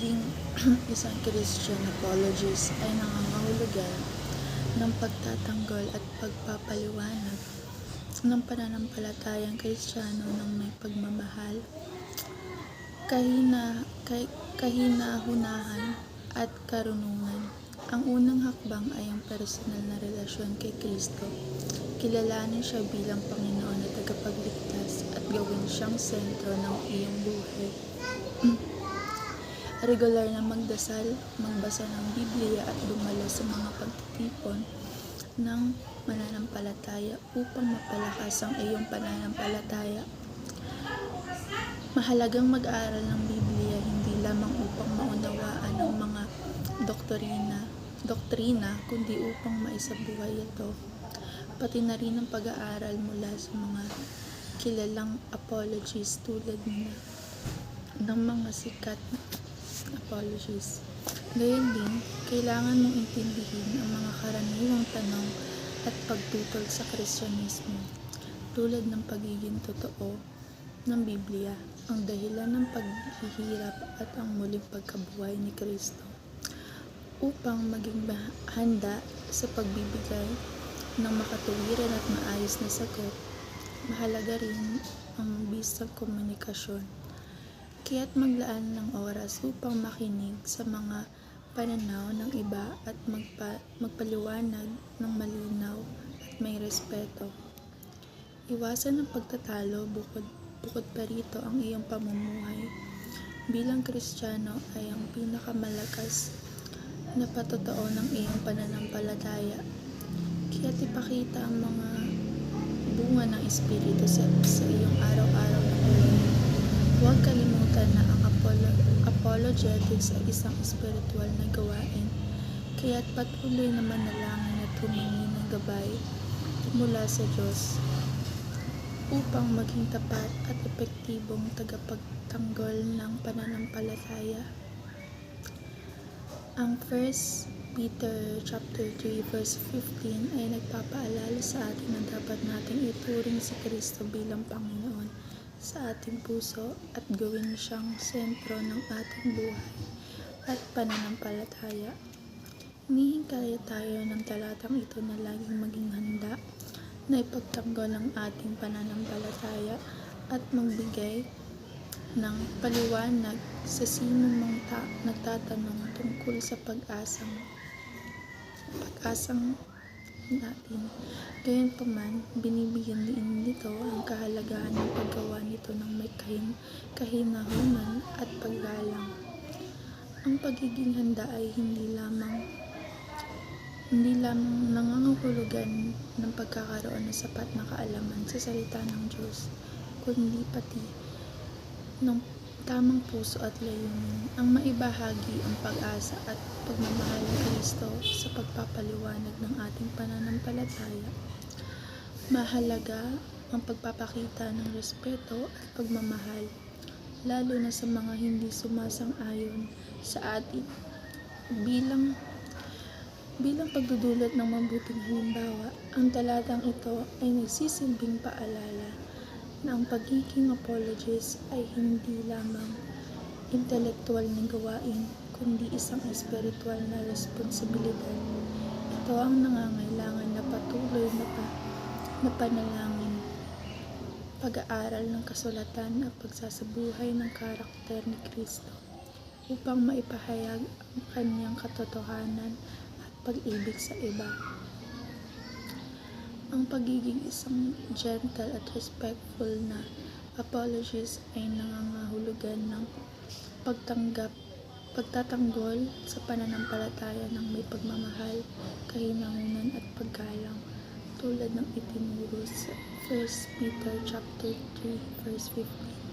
Maging isang Christian apologist ay nangangahulugan ng pagtatanggol at pagpapaliwanag ng pananampalatayang Kristiyano ng may pagmamahal, kahinahunahan at karunungan. Ang unang hakbang ay ang personal na relasyon kay Kristo. Kilalanin siya bilang Panginoon at tagapagligtas at gawin siyang sentro ng iyong buhay. Regular na magdasal, magbasa ng Biblia at dumalo sa mga pagtitipon ng mananampalataya upang mapalakas ang iyong pananampalataya. Mahalagang mag-aral ng Biblia hindi lamang upang maunawaan ang mga doktrina, kundi upang maisabuhay ito. Pati na rin ang pag-aaral mula sa mga kilalang apologists tulad ng mga sikat na apologists. Gayon din, kailangan mong intindihin ang mga karaniwang tanong at pagtutol sa Kristyanismo, tulad ng pagiging totoo ng Biblia, ang dahilan ng paghihirap at ang muling pagkabuhay ni Kristo. Upang maging handa sa pagbibigay ng makatuwiran at maayos na sagot, mahalaga rin ang bisang komunikasyon. Kaya't maglaan ng oras upang makinig sa mga pananaw ng iba at magpaliwanag ng malinaw at may respeto. Iwasan ang pagtatalo, bukod pa rito ang iyong pamumuhay bilang Kristiyano ay ang pinakamalakas na patotoo ng iyong pananampalataya. Kaya't ipakita ang mga bunga ng Espiritu sa iyong araw-araw na buhay. Huwag kalimutan na ang apologetics ay isang espiritual na gawain, kaya't patuloy na manalangin at humingi ng gabay mula sa Diyos upang maging tapat at epektibong tagapagtanggol ng pananampalataya. Ang 1 Peter chapter 3 verse 15 ay nagpapaalala sa atin na dapat nating ituring si Kristo bilang Panginoon sa ating puso at gawin siyang sentro ng ating buhay at pananampalataya. Hinihikayat tayo ng talatang ito na laging maging handa na ipagtanggol ang ating pananampalataya at magbigay ng paliwanag sa sino mang nagtatanong tungkol sa pag-asang natin. Gayunpaman, binibigyan din nito ang kahalagahan ng paggawa nito ng may kahinahunan at paggalang. Ang pagiging handa ay hindi lamang nangangahulugan ng pagkakaroon ng sapat na kaalaman sa salita ng Diyos, kundi pati ng tamang puso at layunin ang maibahagi ang pag-asa at pagmamahal ng Kristo sa pagpapaliwanag ng ating pananampalataya. Mahalaga ang pagpapakita ng respeto at pagmamahal, lalo na sa mga hindi sumasang-ayon sa atin bilang pagdudulot ng mabuting halimbawa. Ang talatang ito ay nagsisilbing paalala na ang pagiging apologist ay hindi lamang intelektual na gawain, kundi isang espiritual na responsibilidad. Ito ang nangangailangan na patuloy na panalangin, pag-aaral ng kasulatan at pagsasabuhay ng karakter ni Kristo upang maipahayag ang kanyang katotohanan at pag-ibig sa iba. Ang pagiging isang gentle at respectful na apologist ay nangangahulugan ng pagtatanggol sa pananampalataya ng may pagmamahal, kahinahunan at paggalang, tulad ng itinuro sa 1 Peter chapter 3 verse 15.